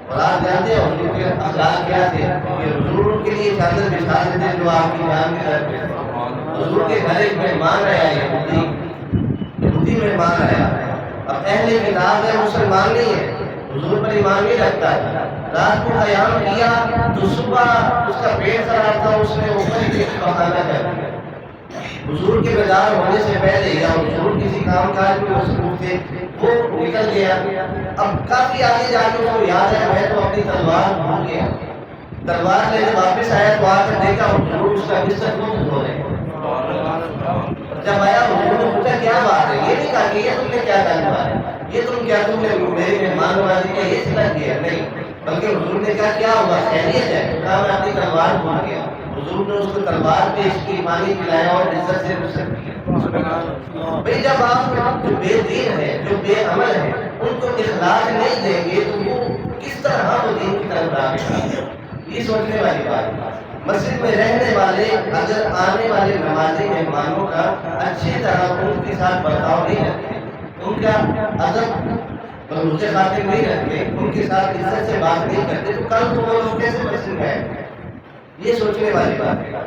اور آپ جانتے ہیں حضور کے اخلاق کیا تھے کہ حضور کے لیے چادر بچھا دیتے جو آپ کی جان کے در پہ حضور کے گھر ایک مہمان آیا یہودی مہمان آیا. اب اہل کتاب ہے مسلمان نہیں ہے, حضور پر ایمان نہیں رکھتا ہے. رات کو قیام کیا تو صبح اس کا پیٹ خراب تھا, اس نے اوپر ہی بہانہ کر دیا. حضور کے بیدار ہونے سے پہلے یا حضور کسی کام کاج میں مصروف تھے, وہ نکل گیا. اب کافی آگے جا کے اس کو یاد ہے میں تو اپنی تلوار بھول گیا. تلوار لے کے واپس آیا تو آ کر دیکھا حضور اس کا بستر خود دھو رہے ہیں. جب آیا حضور نے پوچھا کیا بات ہے, یہ نہیں کہا کہ یہ تم نے کیا کرنا ہے, یہ تم نے میری مہمان نوازی کا یہ سلا کیا, نہیں, بلکہ حضور نے کہا کیا ہوا خیریت ہے, تو کہا میں اپنی تلوار بھول گیا. حضور نے اس کو تلوار پیش کی, پانی پلایا اور عزت سے رخصت کیا. بھئی جب آپ جو بے دین ہے, جو بے عمل ہے, ان کو اخلاق نہیں دیں گے تو وہ کس طرح وہ دین کی طرف راغب ہیں. یہ سوچنے والی بات ہے. مسجد میں رہنے والے اگر آنے والے نمازی مہمانوں کا اچھی طرح ان کے ساتھ برتاؤ نہیں رکھتے, ان کا ادب اور ان سے خاطر نہیں رکھتے, ان کے ساتھ عزت سے بات نہیں کرتے, تو کل تو وہ لوگ کیسے مسجد میں آئیں گے. یہ سوچنے والی بات ہے.